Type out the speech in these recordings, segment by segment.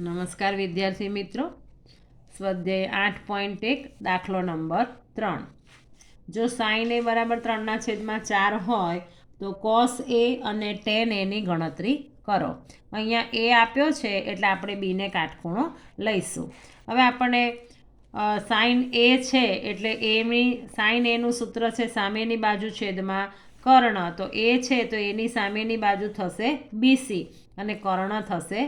નમસ્કાર વિદ્યાર્થી મિત્રો. સ્વાધ્યાય 8.1 દાખલો નંબર 3. જો સાઇન એ બરાબર 3/4 હોય તો કોસ એ અને ટેન એની ગણતરી કરો. અહીંયા એ આપ્યો છે એટલે આપણે બીને કાટખૂણો લઈશું. હવે આપણે સાઇન એ છે એટલે એની સાઇન એનું સૂત્ર છે સામેની બાજુ છેદમાં કર્ણ. તો એ છે તો એની સામેની બાજુ થશે બીસી અને કર્ણ થશે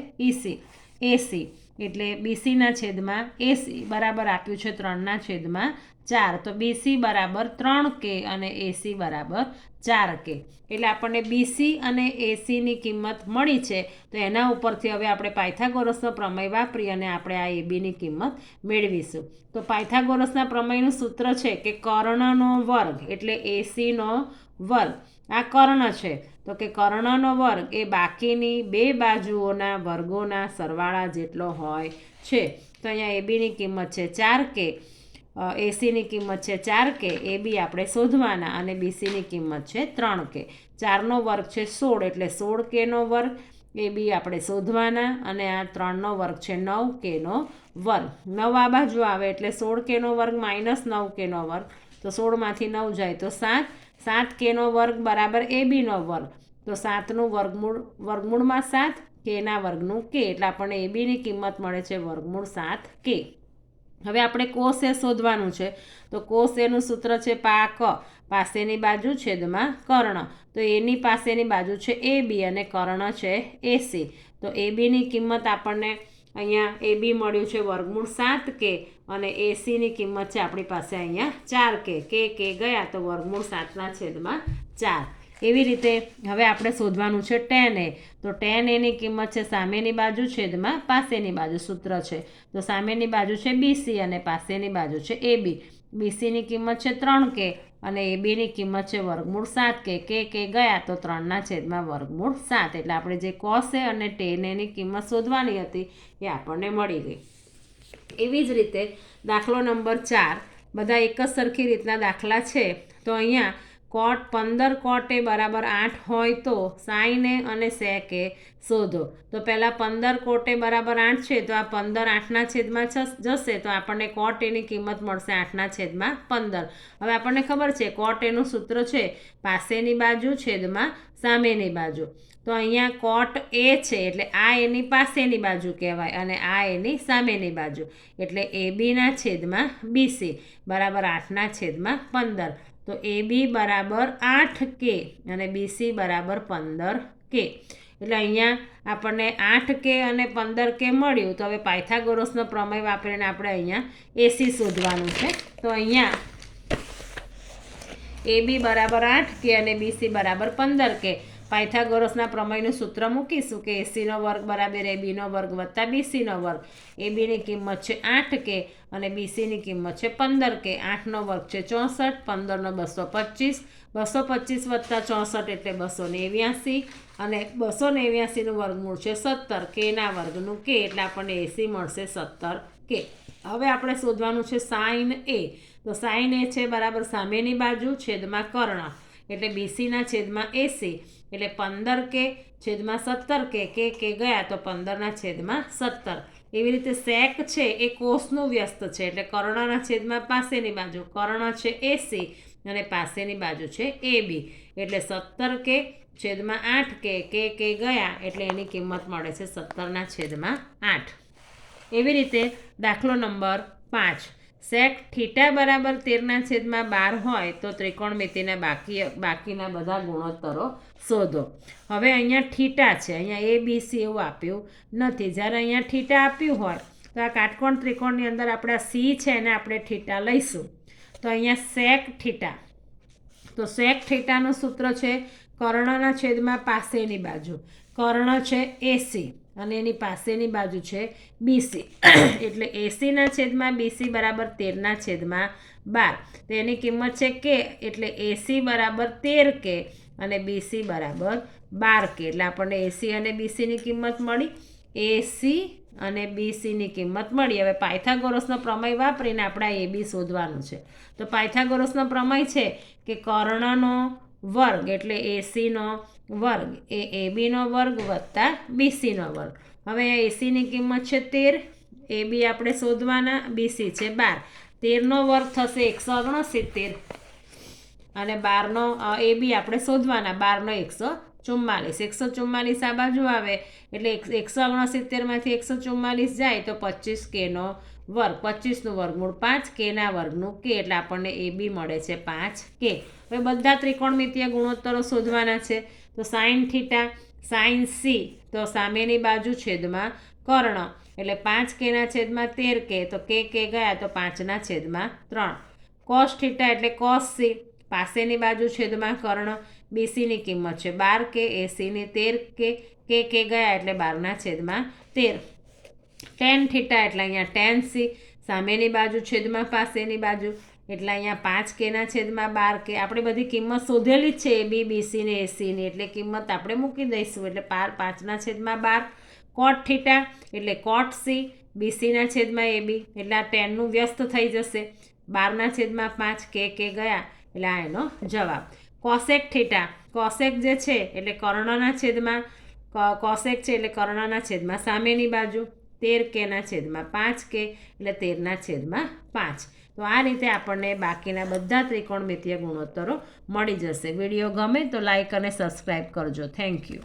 એસી. એટલે બીસીના છેદમાં એસી બરાબર આપ્યું છે 3/4. તો બીસી બરાબર 3K અને એસી બરાબર 4K. એટલે આપણને બીસી અને એસીની કિંમત મળી છે. તો એના ઉપરથી હવે આપણે પાયથાગોરસનો પ્રમેય વાપરી અને આપણે આ એબીની કિંમત મેળવીશું. તો પાયથાગોરસના પ્રમેયનું સૂત્ર છે કે કર્ણનો વર્ગ એટલે એસીનો વર્ગ. આ કર્ણ છે તો કે કર્ણનો વર્ગ એ બાકીની બે બાજુઓના વર્ગોના સરવાળા જેટલો હોય છે. તો અહીંયા એબીની કિંમત છે 4K, એસીની કિંમત છે 4K. એબી આપણે શોધવાના અને બીસીની કિંમત છે 3K. 4નો વર્ગ છે 16 એટલે 16Kનો વર્ગ. એબી આપણે શોધવાના અને આ 3નો વર્ગ છે 9Kનો વર્ગ. 9 આ બાજુ આવે એટલે 16Kનો વર્ગ માઇનસ 9Kનો વર્ગ. તો 16માંથી 9 જાય તો 7. 7Kનો વર્ગ બરાબર એબીનો વર્ગ. તો 7નું વર્ગમૂળમાં 7, Kના વર્ગનું K. એટલે આપણને એબીની કિંમત મળે છે વર્ગમૂળ 7K. હવે આપણે કોસ એ શોધવાનું છે. તો કોસ એનું સૂત્ર છે પાક પાસેની બાજુ છેદમાં કર્ણ. તો એની પાસેની બાજુ છે એબી અને કર્ણ છે એસી. તો એબીની કિંમત આપણને અહીંયા એબી મળ્યું છે વર્ગમૂળ 7K અને એસીની કિંમત છે આપણી પાસે અહીંયા 4K. K ગયા તો વર્ગમૂળ 7/4. એવી રીતે હવે આપણે શોધવાનું છે ટેન એ. તો ટેન એની કિંમત છે સામેની બાજુ છેદમાં પાસેની બાજુ. સૂત્ર છે તો સામેની બાજુ છે બીસી અને પાસેની બાજુ છે એબી. બીસીની કિંમત છે 3K અને એબીની કિંમત છે વર્ગમૂળ 7K. K ગયા તો 3/વર્ગમૂળ 7. એટલે આપણે જે કોસ એ અને ટેન એની કિંમત શોધવાની હતી એ આપણને મળી ગઈ. એવી જ રીતે દાખલો નંબર 4. બધા એક જ સરખી રીતના દાખલા છે. તો અહીંયા 15 કોટ એ બરાબર 8 હોય તો સાઇન એ અને સેક એ શોધો. તો પહેલાં 15 કોટ એ બરાબર 8 છે તો આ 15 8ના છેદમાં જશે તો આપણને કોટ એની કિંમત મળશે 8/15. હવે આપણને ખબર છે કોટ એનું સૂત્ર છે પાસેની બાજુ છેદમાં સામેની બાજુ. તો અહીંયા કોટ એ છે એટલે આ એની પાસેની બાજુ કહેવાય અને આ એની સામેની બાજુ. એટલે એબીના છેદમાં બીસી બરાબર 8/15. તો એબી બરાબર 8K અને બીસી બરાબર 15K. એટલે અહીંયા આપણને 8K અને 15K મળ્યું. તો હવે પાયથાગોરસનો પ્રમેય વાપરીને આપણે અહીંયા એસી શોધવાનું છે. તો અહીંયા એબી બરાબર 8K અને બીસી બરાબર 15K. પાયથાગોરસના પ્રમેયનું સૂત્ર મૂકીશું કે એસીનો વર્ગ બરાબર એબીનો વર્ગ વત્તા બીસીનો વર્ગ. એબીની કિંમત છે 8K અને બીસીની કિંમત છે 15K. 8નો વર્ગ છે 64, 15નો 225, 225 વત્તા 64 એટલે 289 અને 289નું વર્ગમૂળ છે 17. Kના વર્ગનું K એટલે આપણને એસી મળશે 17K. હવે આપણે શોધવાનું છે સાઇન એ. તો સાઇન એ છે બરાબર સામેની બાજુ છેદમાં કર્ણ એટલે બીસીના છેદમાં એસી એટલે 15K છેદમાં 17K. K ગયા તો 15/17. એવી રીતે સેક છે એ કોષનું વ્યસ્ત છે એટલે કર્ણના છેદમાં પાસેની બાજુ. કર્ણ છે એસી અને પાસેની બાજુ છે એબી. એટલે 17K છેદમાં 8K. K ગયા એટલે એની કિંમત મળે છે 17/8. એવી રીતે દાખલો નંબર 5. સેક થીટા બરાબર 13/12 હોય તો ત્રિકોણમિતિના બાકીના બધા ગુણોત્તરો શોધો. હવે અહીંયા થીટા છે, અહીંયા ABC એવું આપ્યું નથી. જ્યારે અહીંયા થીટા આપ્યું હોય તો આ કાટકોણ ત્રિકોણની અંદર આપણે આ સી છે એને આપણે થીટા લઈશું. તો અહીંયા સેક થીટા. તો સેક થીટાનું સૂત્ર છે કર્ણના છેદમાં પાસેની બાજુ. કર્ણ છે એસી અને એની પાસેની બાજુ છે બીસી. એટલે એસીના છેદમાં બીસી બરાબર 13/12. તો એની કિંમત છે K એટલે એસી બરાબર 13K અને બીસી બરાબર 12K. એટલે આપણને એસી અને બીસીની કિંમત મળી. એસી અને બીસીની કિંમત મળી. હવે પાયથાગોરસનો પ્રમેય વાપરીને આપણે આ એબી શોધવાનું છે. તો પાયથાગોરસનો પ્રમેય છે કે કર્ણનો વર્ગ એટલે એસીનો વર્ગ એ એબીનો વર્ગ વત્તા બીસીનો વર્ગ. હવે અહીંયા એસીની કિંમત છે 13, એ બી આપણે શોધવાના, બીસી છે 12, 13નો વર્ગ થશે 169 અને 12નો એ બી આપણે શોધવાના, 12નો 144, 144 આ બાજુ આવે એટલે 169માંથી 144 જાય તો 25Kનો વર્ગ, 25નું વર્ગમૂળ 5, Kના વર્ગનું K, એટલે આપણને એ બી મળે છે 5K. હવે બધા ત્રિકોણમિતીય ગુણોત્તરો શોધવાના છે. તો સાઇન થીટા, સાઇન સી, તો સામેની બાજુ છેદમાં કર્ણ, એટલે 5Kના છેદમાં 13K, તો K ગયા તો 5ના છેદમાં 3. કોસ થીટા એટલે કોસ સી, પાસેની બાજુ છેદમાં કર્ણ, બીસીની કિંમત છે 12K, એસીની 13K, K ગયા એટલે 12ના છેદમાં 13. ટેન થીટા એટલે અહીંયા ટેન સી, સામેની બાજુ છેદમાં પાસેની બાજુ, એટલે અહીંયા 5Kના છેદમાં 12K. આપણે બધી કિંમત શોધેલી જ છે, એ બી, બીસી ને એસીની, એટલે કિંમત આપણે મૂકી દઈશું, એટલે 5ના છેદમાં 12. કોટ થીટા એટલે કોટ સી, બીસીના છેદમાં એ બી, એટલે આ 10નું વ્યસ્ત થઈ જશે, 12ના છેદમાં 5, K ગયા એટલે આ એનો જવાબ. કોસેક થીટા, કોસેક જે છે એટલે કર્ણના છેદમાં, કોસેક છે એટલે કર્ણના છેદમાં સામેની બાજુ, 13Kના છેદમાં 5K, એટલે 13ના છેદમાં 5. તો આ રીતે આપણને બાકીના બધા ત્રિકોણમિતીય ગુણોત્તરો મળી જશે. વિડીયો ગમે તો લાઈક અને સબસ્ક્રાઈબ કરજો. Thank you.